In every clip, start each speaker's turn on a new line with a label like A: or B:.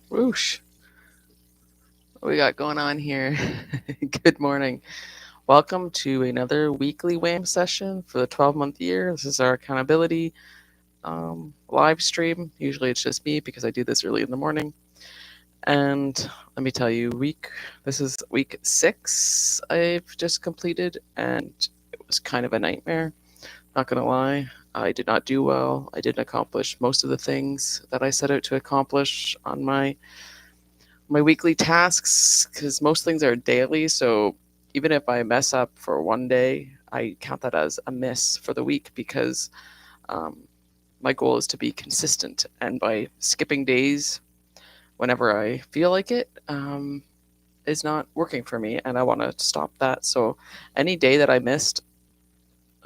A: Whoosh. What we got going on here? Good morning. Welcome to another weekly WAM session for the 12-month year. This is our accountability live stream. Usually it's just me because I do this early in the morning. And let me tell you, this is week 6 I've just completed, and it was kind of a nightmare. Not gonna lie, I did not do well. I didn't accomplish most of the things that I set out to accomplish on my weekly tasks, because most things are daily. So even if I mess up for one day, I count that as a miss for the week, because um, my goal is to be consistent. And by skipping days whenever I feel like it is not working for me. And I want to stop that. So any day that I missed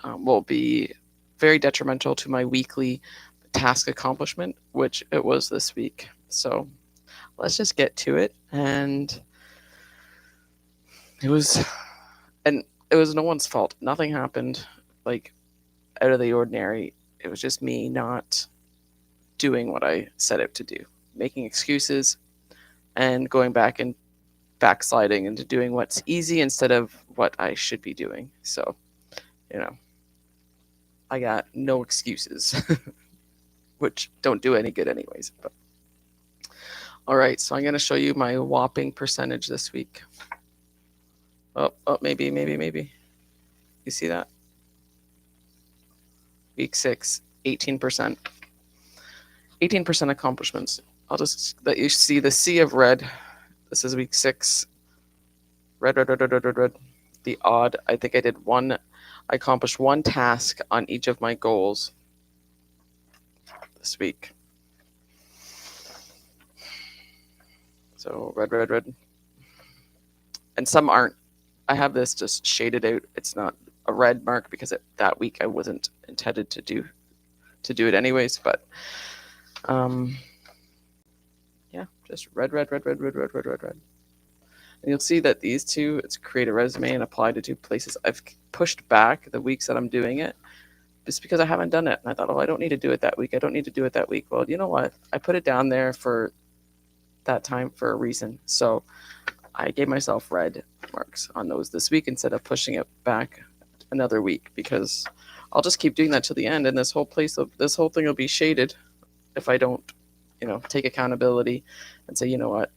A: will be very detrimental to my weekly task accomplishment, which it was this week. So let's just get to it. And it was and it was no one's fault. Nothing happened like out of the ordinary. It was just me not doing what I set out to do, making excuses and going back and backsliding into doing what's easy instead of what I should be doing. So, you know, I got no excuses, which don't do any good anyways. But all right, so I'm going to show you my whopping percentage this week. Maybe. You see that? Week 6, 18%. 18% accomplishments. I'll just let you see the sea of red. This is week 6. Red. The odd. I think I accomplished one task on each of my goals this week. So red. And some aren't. I have this just shaded out. It's not a red mark because that week I wasn't intended to do it anyways. But yeah, just red. And you'll see that these two, it's create a resume and apply to 2 places. I've pushed back the weeks that I'm doing it just because I haven't done it. And I thought, I don't need to do it that week. Well, you know what? I put it down there for that time for a reason. So I gave myself red marks on those this week instead of pushing it back another week, because I'll just keep doing that till the end, and this whole thing will be shaded if I don't, take accountability and say, you know what,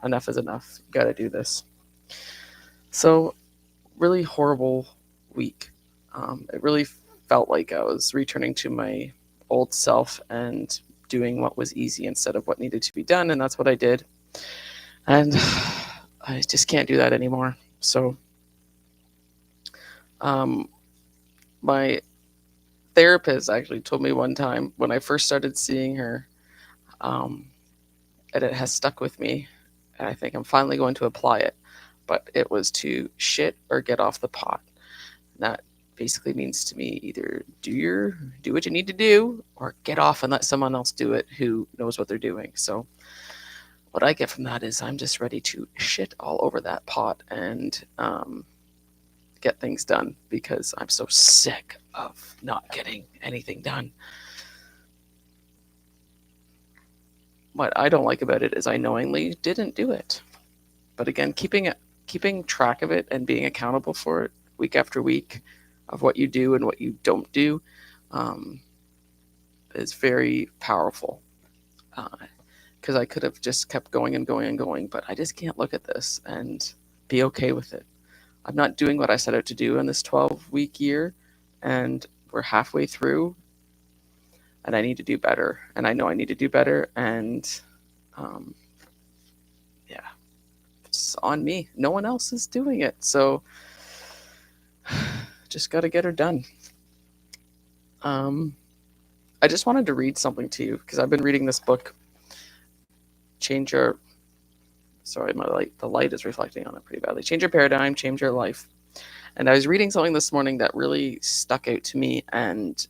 A: enough is enough. You got to do this. So, really horrible week. It really felt like I was returning to my old self and doing what was easy instead of what needed to be done, and that's what I did. And I just can't do that anymore. So, my therapist actually told me one time when I first started seeing her, and it has stuck with me, and I think I'm finally going to apply it. But it was to shit or get off the pot. And that basically means to me either do what you need to do, or get off and let someone else do it who knows what they're doing. So what I get from that is I'm just ready to shit all over that pot and get things done, because I'm so sick of not getting anything done. What I don't like about it is I knowingly didn't do it. But again, keeping track of it and being accountable for it week after week of what you do and what you don't do is very powerful. Because I could have just kept going and going, but I just can't look at this and be okay with it. I'm not doing what I set out to do in this 12-week year, and we're halfway through, and I need to do better. And I know I need to do better, and yeah, it's on me. No one else is doing it, so just got to get her done. I just wanted to read something to you because I've been reading this book, Sorry, the light is reflecting on it pretty badly. Change Your Paradigm, Change Your Life. And I was reading something this morning that really stuck out to me, and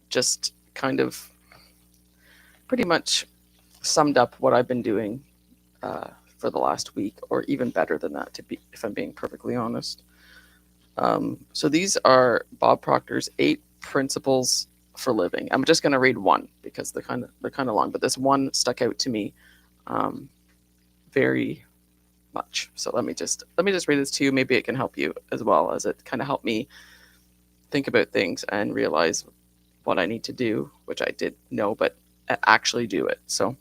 A: just kind of pretty much summed up what I've been doing for the last week, or even better than that, if I'm being perfectly honest. So these are Bob Proctor's 8 principles for living. I'm just going to read one because they're kind of long, but this one stuck out to me very much. So let me just read this to you. Maybe it can help you as well, as it kind of helped me think about things and realize what I need to do, which I did know, but actually do it. So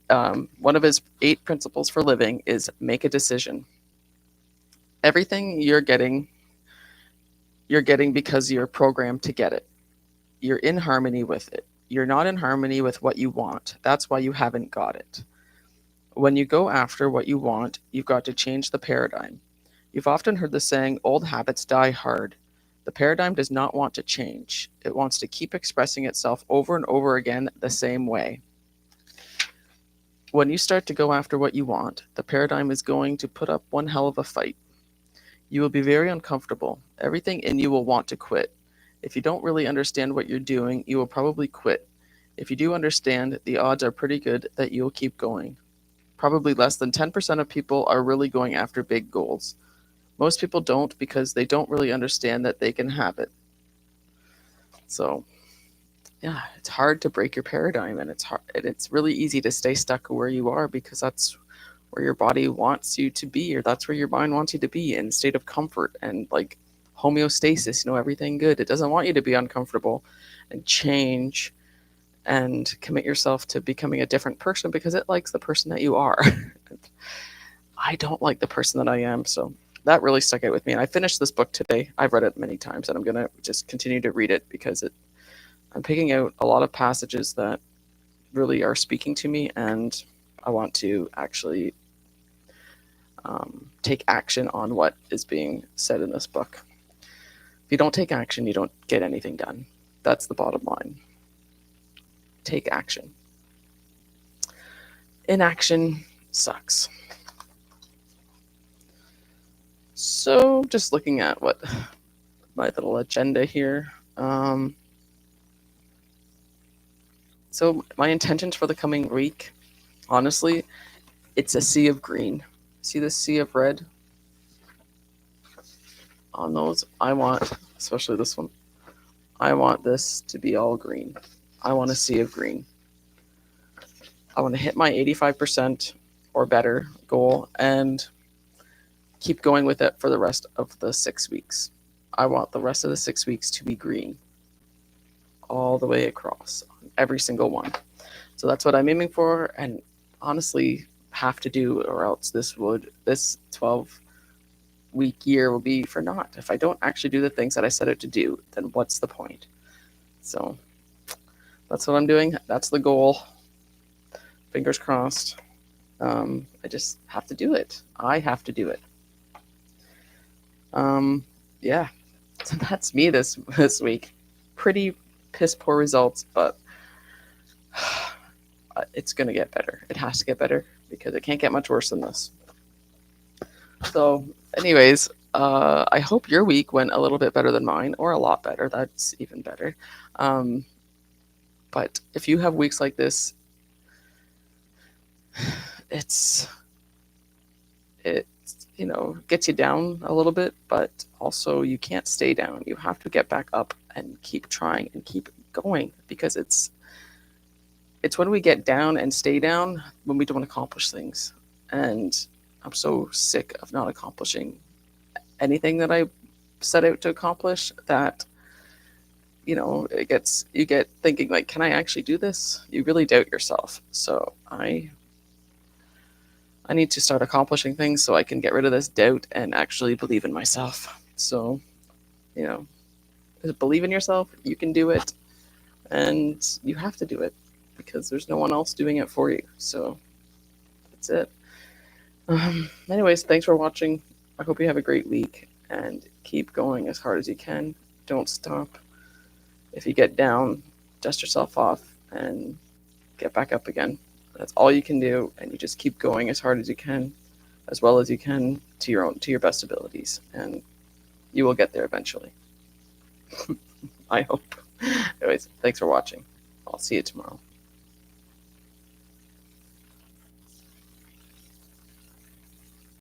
A: one of his 8 principles for living is make a decision. Everything you're getting because you're programmed to get it. You're in harmony with it. You're not in harmony with what you want. That's why you haven't got it. When you go after what you want, you've got to change the paradigm. You've often heard the saying, old habits die hard. The paradigm does not want to change. It wants to keep expressing itself over and over again the same way. When you start to go after what you want, the paradigm is going to put up one hell of a fight. You will be very uncomfortable. Everything in you will want to quit. If you don't really understand what you're doing, you will probably quit. If you do understand, the odds are pretty good that you'll keep going. Probably less than 10% of people are really going after big goals. Most people don't because they don't really understand that they can have it. So, yeah, it's hard to break your paradigm, and it's really easy to stay stuck where you are because that's where your body wants you to be, or that's where your mind wants you to be, in a state of comfort and like homeostasis, everything good. It doesn't want you to be uncomfortable and change and commit yourself to becoming a different person because it likes the person that you are. I don't like the person that I am, so that really stuck out with me. And I finished this book today. I've read it many times, and I'm going to just continue to read it because I'm picking out a lot of passages that really are speaking to me, and I want to actually take action on what is being said in this book. If you don't take action, you don't get anything done. That's the bottom line. Take action. Inaction sucks. So just looking at what my little agenda here. So my intentions for the coming week, honestly, it's a sea of green. See this sea of red on those? I want, especially this one, I want this to be all green. I want a sea of green. I want to hit my 85% or better goal and keep going with it for the rest of the 6 weeks. I want the rest of the 6 weeks to be green all the way across, every single one. So that's what I'm aiming for, and honestly have to do, or else this 12-week year will be for naught. If I don't actually do the things that I set out to do, then what's the point? So that's what I'm doing. That's the goal. Fingers crossed. I just have to do it. I have to do it. Yeah, so that's me this week. Pretty piss poor results, but it's gonna get better. It has to get better because it can't get much worse than this. So anyways, I hope your week went a little bit better than mine, or a lot better. That's even better. But if you have weeks like this, it gets you down a little bit, but also you can't stay down. You have to get back up and keep trying and keep going, because it's when we get down and stay down when we don't accomplish things. And I'm so sick of not accomplishing anything that I set out to accomplish that, you get thinking, like, can I actually do this? You really doubt yourself. So I need to start accomplishing things so I can get rid of this doubt and actually believe in myself. So, believe in yourself. You can do it, and you have to do it because there's no one else doing it for you. So that's it. Anyways, thanks for watching. I hope you have a great week, and keep going as hard as you can. Don't stop. If you get down, dust yourself off and get back up again. That's all you can do, and you just keep going as hard as you can, as well as you can, to your best abilities, and you will get there eventually. I hope. Anyways, thanks for watching. I'll see you tomorrow.